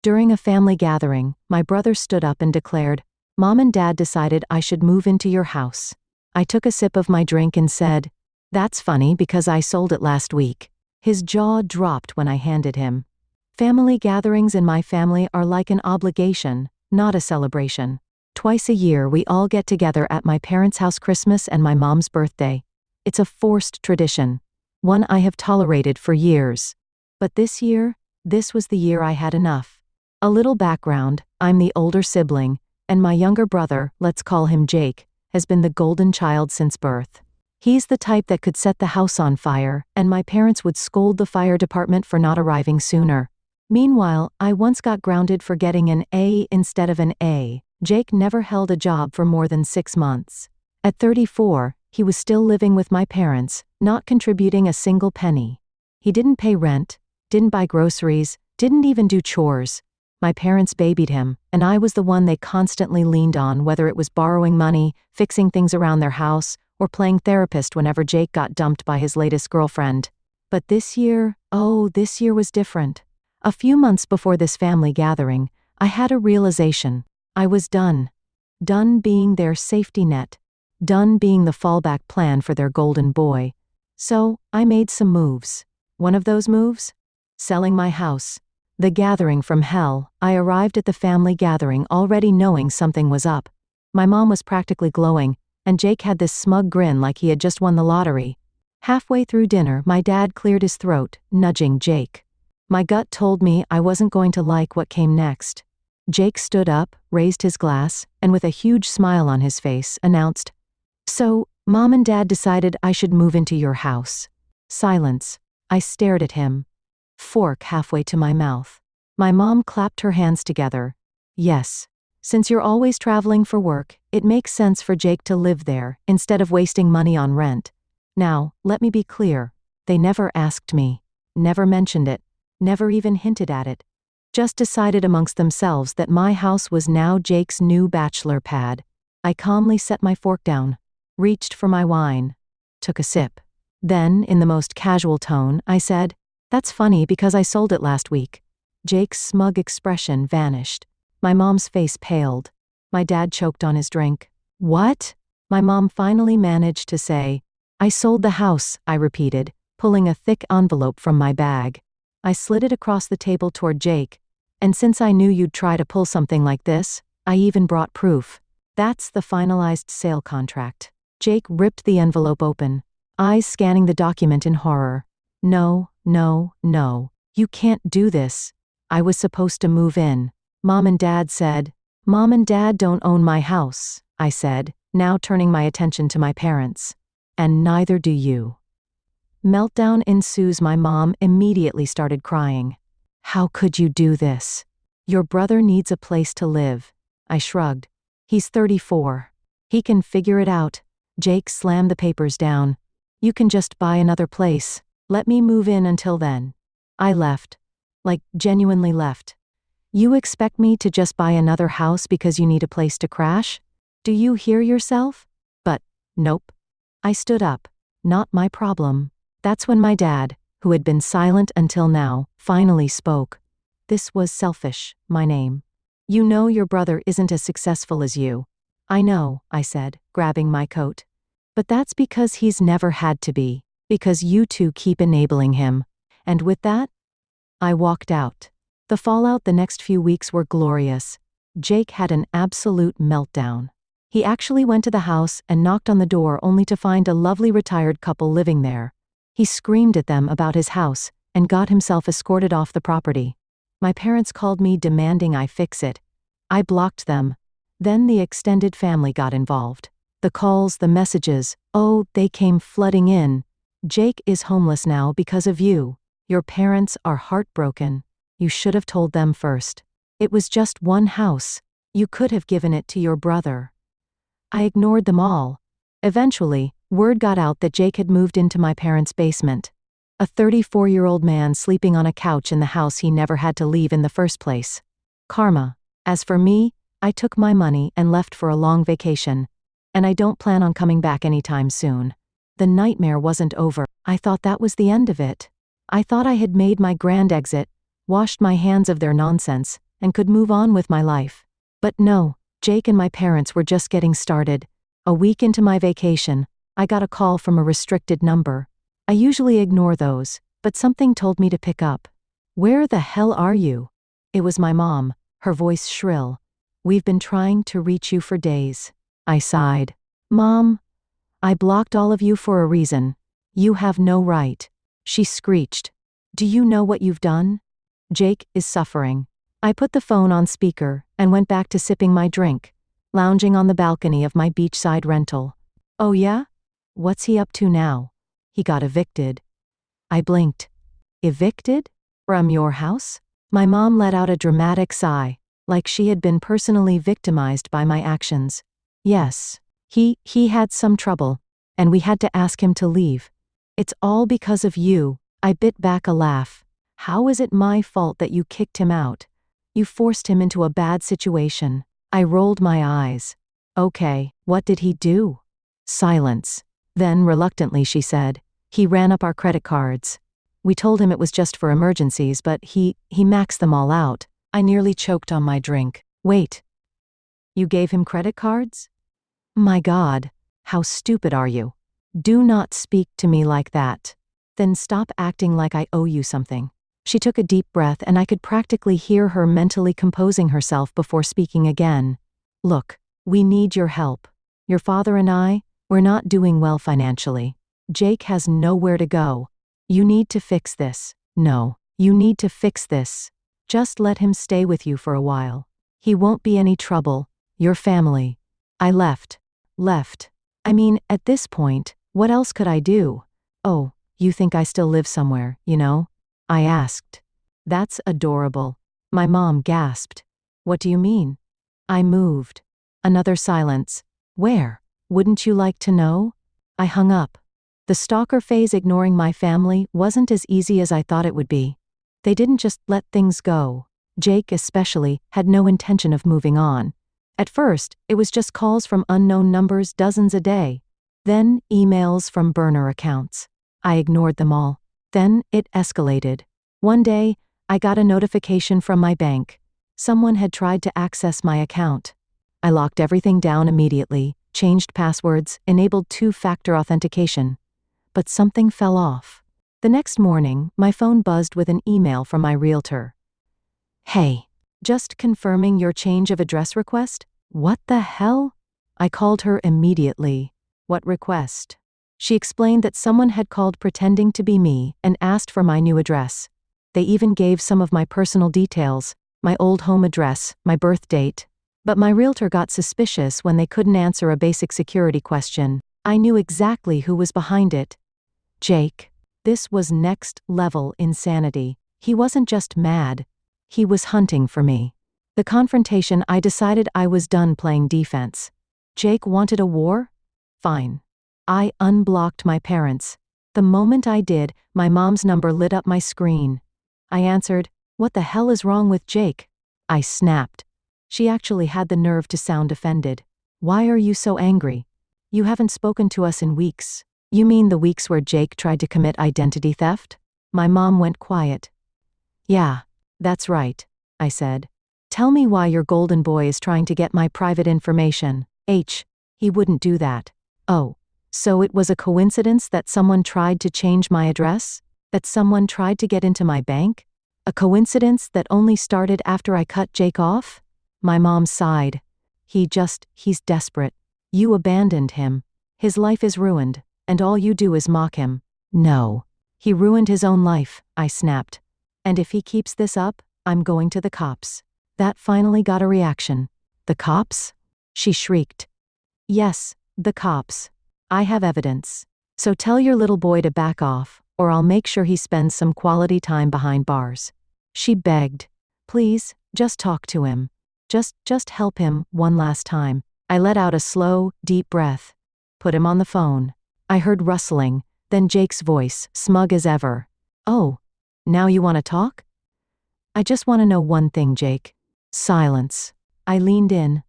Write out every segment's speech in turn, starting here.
During a family gathering, my brother stood up and declared, "Mom and Dad decided I should move into your house." I took a sip of my drink and said, "That's funny because I sold it last week." His jaw dropped when I handed him. Family gatherings in my family are like an obligation, not a celebration. Twice a year we all get together at my parents' house Christmas and my mom's birthday. It's a forced tradition, one I have tolerated for years. But this year, this was the year I had enough. A little background, I'm the older sibling, and my younger brother, let's call him Jake, has been the golden child since birth. He's the type that could set the house on fire, and my parents would scold the fire department for not arriving sooner. Meanwhile, I once got grounded for getting an A instead of an A. Jake never held a job for more than 6 months. At 34, he was still living with my parents, not contributing a single penny. He didn't pay rent, didn't buy groceries, didn't even do chores. My parents babied him, and I was the one they constantly leaned on, whether it was borrowing money, fixing things around their house, or playing therapist whenever Jake got dumped by his latest girlfriend. But this year was different. A few months before this family gathering, I had a realization. I was done. Done being their safety net. Done being the fallback plan for their golden boy. So, I made some moves. One of those moves? Selling my house. The gathering from hell. I arrived at the family gathering already knowing something was up. My mom was practically glowing, and Jake had this smug grin like he had just won the lottery. Halfway through dinner, my dad cleared his throat, nudging Jake. My gut told me I wasn't going to like what came next. Jake stood up, raised his glass, and with a huge smile on his face, announced, "So, Mom and Dad decided I should move into your house." Silence. I stared at him. Fork halfway to my mouth. My mom clapped her hands together. "Yes. Since you're always traveling for work, it makes sense for Jake to live there, instead of wasting money on rent. Now, let me be clear. They never asked me. Never mentioned it. Never even hinted at it. Just decided amongst themselves that my house was now Jake's new bachelor pad." I calmly set my fork down, reached for my wine, took a sip. Then, in the most casual tone, I said, "That's funny because I sold it last week." Jake's smug expression vanished. My mom's face paled. My dad choked on his drink. "What?" My mom finally managed to say. "I sold the house," I repeated, pulling a thick envelope from my bag. I slid it across the table toward Jake. "And since I knew you'd try to pull something like this, I even brought proof. That's the finalized sale contract." Jake ripped the envelope open, eyes scanning the document in horror. "No, no, no. You can't do this. I was supposed to move in. Mom and Dad said." "Mom and Dad don't own my house," I said, now turning my attention to my parents. "And neither do you." Meltdown ensues. My mom immediately started crying. "How could you do this? Your brother needs a place to live." I shrugged. "He's 34. He can figure it out." Jake slammed the papers down. "You can just buy another place. Let me move in until then." I left. Like, genuinely left. "You expect me to just buy another house because you need a place to crash? Do you hear yourself?" But, nope. I stood up. Not my problem. That's when my dad, who had been silent until now, finally spoke. "This was selfish, my name. You know your brother isn't as successful as you." "I know," I said, grabbing my coat. "But that's because he's never had to be, because you two keep enabling him." And with that, I walked out. The fallout the next few weeks were glorious. Jake had an absolute meltdown. He actually went to the house and knocked on the door only to find a lovely retired couple living there. He screamed at them about his house and got himself escorted off the property. My parents called me demanding I fix it. I blocked them. Then the extended family got involved. The calls, the messages, oh, they came flooding in. "Jake is homeless now because of you. Your parents are heartbroken. You should have told them first. It was just one house. You could have given it to your brother." I ignored them all. Eventually, word got out that Jake had moved into my parents' basement. A 34-year-old man sleeping on a couch in the house he never had to leave in the first place. Karma. As for me, I took my money and left for a long vacation. And I don't plan on coming back anytime soon. The nightmare wasn't over. I thought that was the end of it. I thought I had made my grand exit, washed my hands of their nonsense, and could move on with my life. But no, Jake and my parents were just getting started. A week into my vacation, I got a call from a restricted number. I usually ignore those, but something told me to pick up. "Where the hell are you?" It was my mom, her voice shrill. "We've been trying to reach you for days." I sighed. "Mom, I blocked all of you for a reason. You have no right." She screeched. "Do you know what you've done? Jake is suffering." I put the phone on speaker and went back to sipping my drink, lounging on the balcony of my beachside rental. "Oh yeah? What's he up to now?" "He got evicted." I blinked. "Evicted? From your house?" My mom let out a dramatic sigh, like she had been personally victimized by my actions. "Yes. He had some trouble, and we had to ask him to leave." "It's all because of you." I bit back a laugh. "How is it my fault that you kicked him out? You forced him into a bad situation." I rolled my eyes. "Okay, what did he do?" Silence. Then, reluctantly, she said, "He ran up our credit cards. We told him it was just for emergencies, but he maxed them all out." I nearly choked on my drink. "Wait. You gave him credit cards?" My God, how stupid are you? "Do not speak to me like that. Then stop acting like I owe you something." She took a deep breath and I could practically hear her mentally composing herself before speaking again. "Look, we need your help. Your father and we're not doing well financially. Jake has nowhere to go. You need to fix this. No, you need to fix this. Just let him stay with you for a while. He won't be any trouble. Your family." I left. I mean, at this point, what else could I do? "Oh, you think I still live somewhere, you know?" I asked. "That's adorable." My mom gasped. "What do you mean?" "I moved." Another silence. "Where? Wouldn't you like to know?" I hung up. The stalker phase ignoring my family wasn't as easy as I thought it would be. They didn't just let things go. Jake, especially, had no intention of moving on. At first, it was just calls from unknown numbers, dozens a day. Then, emails from burner accounts. I ignored them all. Then, it escalated. One day, I got a notification from my bank. Someone had tried to access my account. I locked everything down immediately, changed passwords, enabled two-factor authentication. But something fell off. The next morning, my phone buzzed with an email from my realtor. "Hey, just confirming your change of address request?" "What the hell?" I called her immediately. "What request?" She explained that someone had called pretending to be me and asked for my new address. They even gave some of my personal details, my old home address, my birth date. But my realtor got suspicious when they couldn't answer a basic security question. I knew exactly who was behind it. Jake. This was next-level insanity. He wasn't just mad. He was hunting for me. The confrontation, I decided I was done playing defense. Jake wanted a war? Fine. I unblocked my parents. The moment I did, my mom's number lit up my screen. I answered, "What the hell is wrong with Jake?" I snapped. She actually had the nerve to sound offended. "Why are you so angry? You haven't spoken to us in weeks." "You mean the weeks where Jake tried to commit identity theft?" My mom went quiet. "Yeah, that's right," I said. "Tell me why your golden boy is trying to get my private information." He wouldn't do that." "Oh, so it was a coincidence that someone tried to change my address? That someone tried to get into my bank? A coincidence that only started after I cut Jake off?" My mom sighed. He's desperate. You abandoned him. His life is ruined, and all you do is mock him." "No. He ruined his own life," I snapped. "And if he keeps this up, I'm going to the cops." That finally got a reaction. "The cops?" She shrieked. "Yes, the cops. I have evidence. So tell your little boy to back off, or I'll make sure he spends some quality time behind bars." She begged. "Please, just talk to him. Just help him one last time." I let out a slow, deep breath. "Put him on the phone." I heard rustling, then Jake's voice, smug as ever. "Oh, now you want to talk?" "I just want to know one thing, Jake." Silence. I leaned in.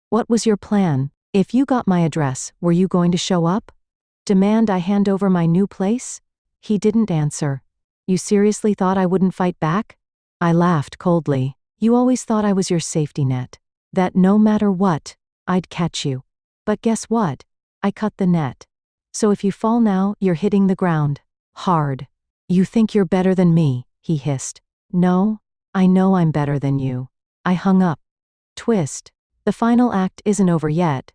"What was your plan? If you got my address, were you going to show up? Demand I hand over my new place?" He didn't answer. "You seriously thought I wouldn't fight back?" I laughed coldly. You always thought I was your safety net. That no matter what, I'd catch you. But guess what? I cut the net. So if you fall now, you're hitting the ground. Hard. You think you're better than me, he hissed. No, I know I'm better than you. I hung up. Twist. The final act isn't over yet.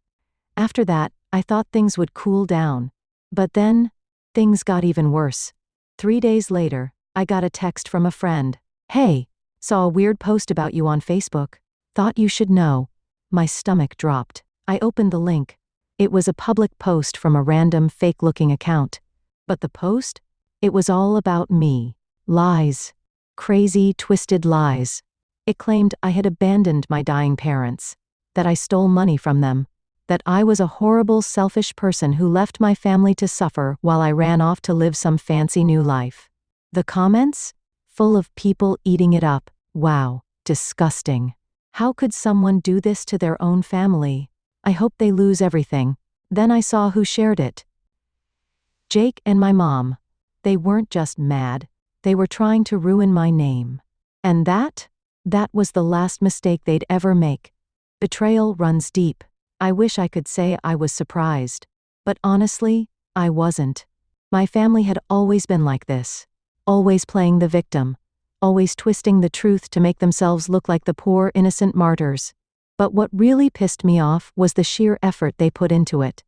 After that, I thought things would cool down. But then, things got even worse. 3 days later, I got a text from a friend. Hey, saw a weird post about you on Facebook. Thought you should know. My stomach dropped. I opened the link. It was a public post from a random fake-looking account. But the post? It was all about me. Lies. Crazy, twisted lies. It claimed I had abandoned my dying parents, that I stole money from them, that I was a horrible, selfish person who left my family to suffer while I ran off to live some fancy new life. The comments? Full of people eating it up. Wow, disgusting. How could someone do this to their own family? I hope they lose everything. Then I saw who shared it. Jake and my mom. They weren't just mad. They were trying to ruin my name. And that was the last mistake they'd ever make. Betrayal runs deep. I wish I could say I was surprised. But honestly, I wasn't. My family had always been like this. Always playing the victim. Always twisting the truth to make themselves look like the poor, innocent martyrs. But what really pissed me off was the sheer effort they put into it.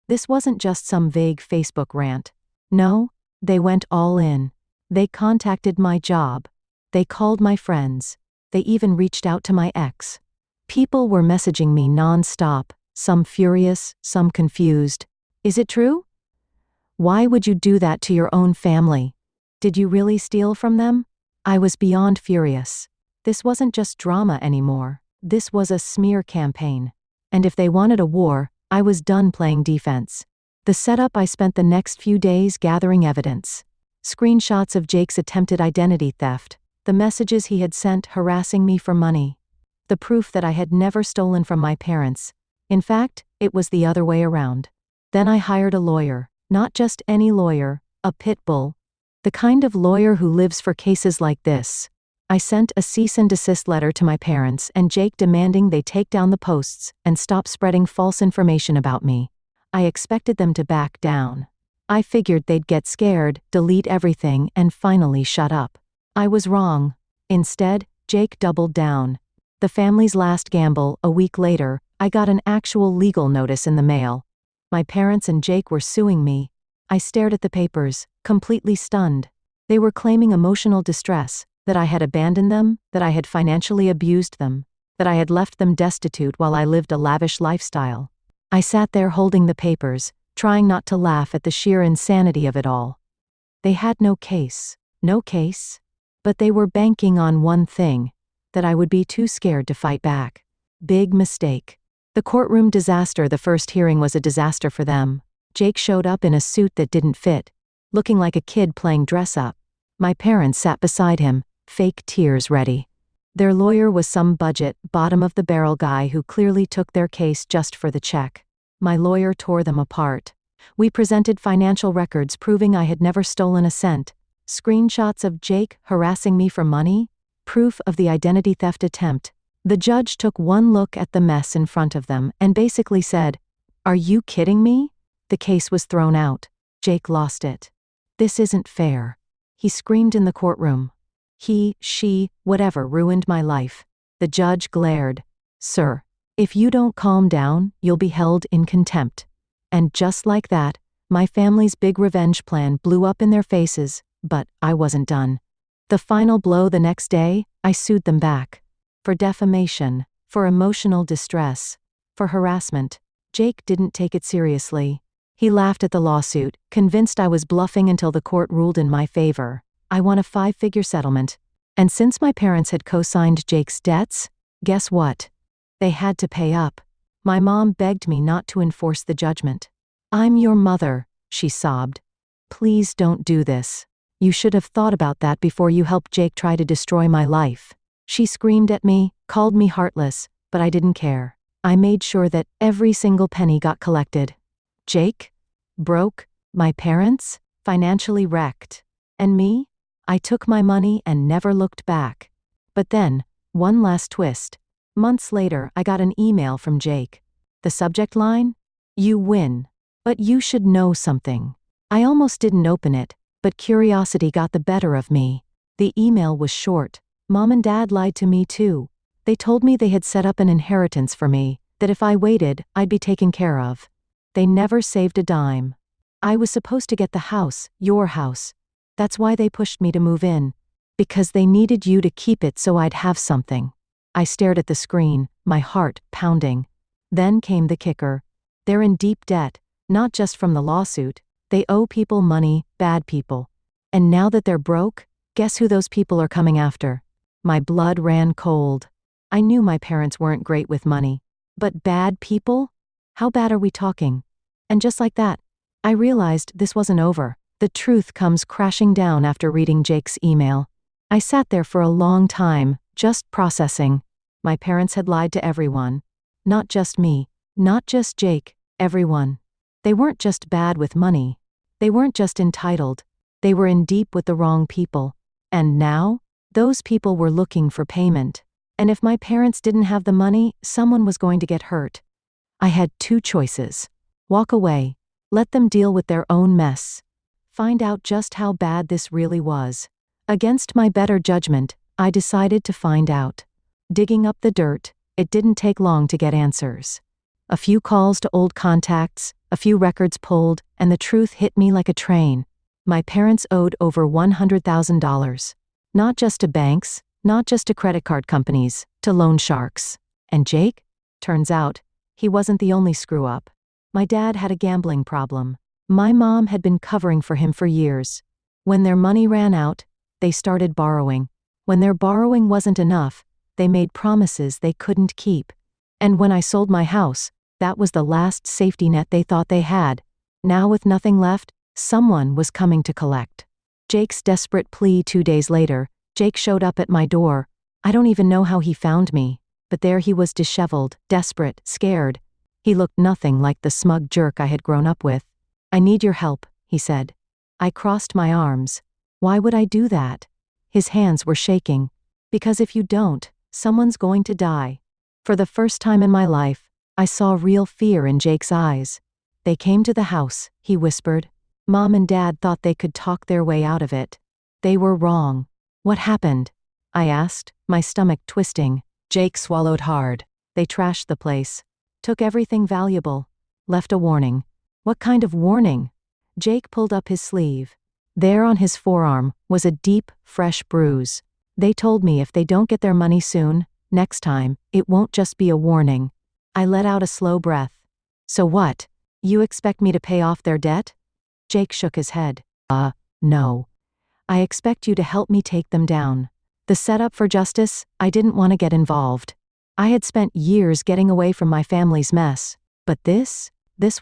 This wasn't just some vague Facebook rant. No, they went all in. They contacted my job. They called my friends. They even reached out to my ex. People were messaging me non-stop, some furious, some confused. Is it true? Why would you do that to your own family? Did you really steal from them? I was beyond furious. This wasn't just drama anymore. This was a smear campaign. And if they wanted a war, I was done playing defense. The setup. I spent the next few days gathering evidence. Screenshots of Jake's attempted identity theft. The messages he had sent harassing me for money. The proof that I had never stolen from my parents. In fact, it was the other way around. Then I hired a lawyer. Not just any lawyer, a pit bull. The kind of lawyer who lives for cases like this. I sent a cease and desist letter to my parents and Jake demanding they take down the posts and stop spreading false information about me. I expected them to back down. I figured they'd get scared, delete everything, and finally shut up. I was wrong. Instead, Jake doubled down. The family's last gamble. A week later, I got an actual legal notice in the mail. My parents and Jake were suing me. I stared at the papers, completely stunned. They were claiming emotional distress, that I had abandoned them, that I had financially abused them, that I had left them destitute while I lived a lavish lifestyle. I sat there holding the papers, trying not to laugh at the sheer insanity of it all. They had no case. No case. But they were banking on one thing, that I would be too scared to fight back. Big mistake. The courtroom disaster. The first hearing was a disaster for them. Jake showed up in a suit that didn't fit, looking like a kid playing dress-up. My parents sat beside him, fake tears ready. Their lawyer was some budget, bottom-of-the-barrel guy who clearly took their case just for the check. My lawyer tore them apart. We presented financial records proving I had never stolen a cent. Screenshots of Jake harassing me for money. Proof of the identity theft attempt. The judge took one look at the mess in front of them and basically said, "Are you kidding me?" The case was thrown out. Jake lost it. "This isn't fair." He screamed in the courtroom. He, she, whatever ruined my life. The judge glared. "Sir, if you don't calm down, you'll be held in contempt." And just like that, my family's big revenge plan blew up in their faces, but I wasn't done. The final blow. The next day, I sued them back. For defamation, for emotional distress, for harassment. Jake didn't take it seriously. He laughed at the lawsuit, convinced I was bluffing until the court ruled in my favor. I won a 5-figure settlement. And since my parents had co-signed Jake's debts, guess what? They had to pay up. My mom begged me not to enforce the judgment. "I'm your mother," she sobbed. "Please don't do this. You should have thought about that before you helped Jake try to destroy my life." She screamed at me, called me heartless, but I didn't care. I made sure that every single penny got collected. Jake? Broke. My parents? Financially wrecked. And me? I took my money and never looked back. But then, One last twist. Months later, I got an email from Jake. The subject line? You win. But you should know something. I almost didn't open it, but curiosity got the better of me. The email was short. Mom and Dad lied to me too. They told me they had set up an inheritance for me, that if I waited, I'd be taken care of. They never saved a dime. I was supposed to get the house, your house. That's why they pushed me to move in. Because they needed you to keep it so I'd have something. I stared at the screen, my heart pounding. Then came the kicker. They're in deep debt, not just from the lawsuit. They owe people money, bad people. And now that they're broke, guess who those people are coming after? My blood ran cold. I knew my parents weren't great with money. But bad people? How bad are we talking? And just like that, I realized this wasn't over. The truth comes crashing down after reading Jake's email. I sat there for a long time, just processing. My parents had lied to everyone. Not just me, not just Jake, everyone. They weren't just bad with money. They weren't just entitled. They were in deep with the wrong people. And now, those people were looking for payment. And if my parents didn't have the money, someone was going to get hurt. I had two choices. Walk away. Let them deal with their own mess. Find out just how bad this really was. Against my better judgment, I decided to find out. Digging up the dirt, it didn't take long to get answers. A few calls to old contacts, a few records pulled, and the truth hit me like a train. My parents owed over $100,000. Not just to banks, not just to credit card companies, to loan sharks. And Jake? Turns out, he wasn't the only screw-up. My dad had a gambling problem. My mom had been covering for him for years. When their money ran out, they started borrowing. When their borrowing wasn't enough, they made promises they couldn't keep. And when I sold my house, that was the last safety net they thought they had. Now with nothing left, someone was coming to collect. Jake's desperate plea 2 days later, Jake showed up at my door. I don't even know how he found me, but there he was, disheveled, desperate, scared. He looked nothing like the smug jerk I had grown up with. I need your help, he said. I crossed my arms. Why would I do that? His hands were shaking. Because if you don't, someone's going to die. For the first time in my life, I saw real fear in Jake's eyes. They came to the house, he whispered. Mom and Dad thought they could talk their way out of it. They were wrong. What happened? I asked, my stomach twisting. Jake swallowed hard. They trashed the place. Took everything valuable. Left a warning. What kind of warning? Jake pulled up his sleeve. There on his forearm was a deep, fresh bruise. They told me if they don't get their money soon, next time, it won't just be a warning. I let out a slow breath. So what? You expect me to pay off their debt? Jake shook his head. No. I expect you to help me take them down. The setup for justice, I didn't want to get involved. I had spent years getting away from my family's mess. But this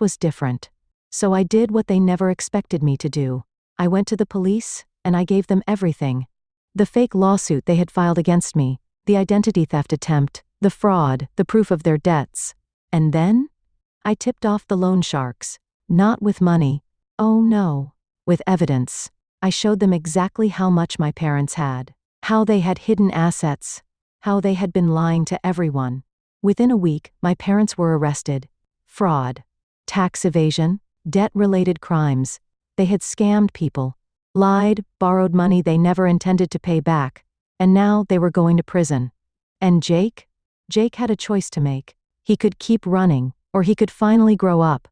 was different. So I did what they never expected me to do. I went to the police, and I gave them everything. The fake lawsuit they had filed against me, the identity theft attempt, the fraud, the proof of their debts. And then? I tipped off the loan sharks. Not with money. Oh no. With evidence. I showed them exactly how much my parents had. How they had hidden assets. How they had been lying to everyone. Within a week, my parents were arrested. Fraud. Tax evasion. Debt-related crimes. They had scammed people. Lied, borrowed money they never intended to pay back. And now they were going to prison. And Jake? Jake had a choice to make. He could keep running, or he could finally grow up.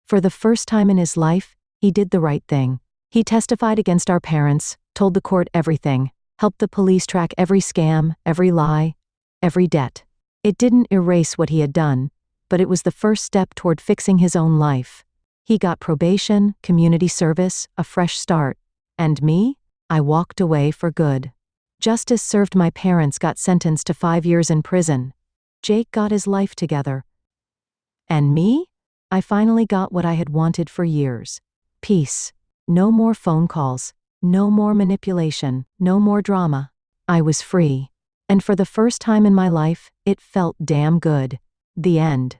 For the first time in his life, he did the right thing. He testified against our parents, told the court everything, helped the police track every scam, every lie, every debt. It didn't erase what he had done, but it was the first step toward fixing his own life. He got probation, community service, a fresh start. And me? I walked away for good. Justice served. My parents got sentenced to 5 years in prison. Jake got his life together. And me? I finally got what I had wanted for years. Peace. No more phone calls. No more manipulation. No more drama. I was free. And for the first time in my life, it felt damn good. The end.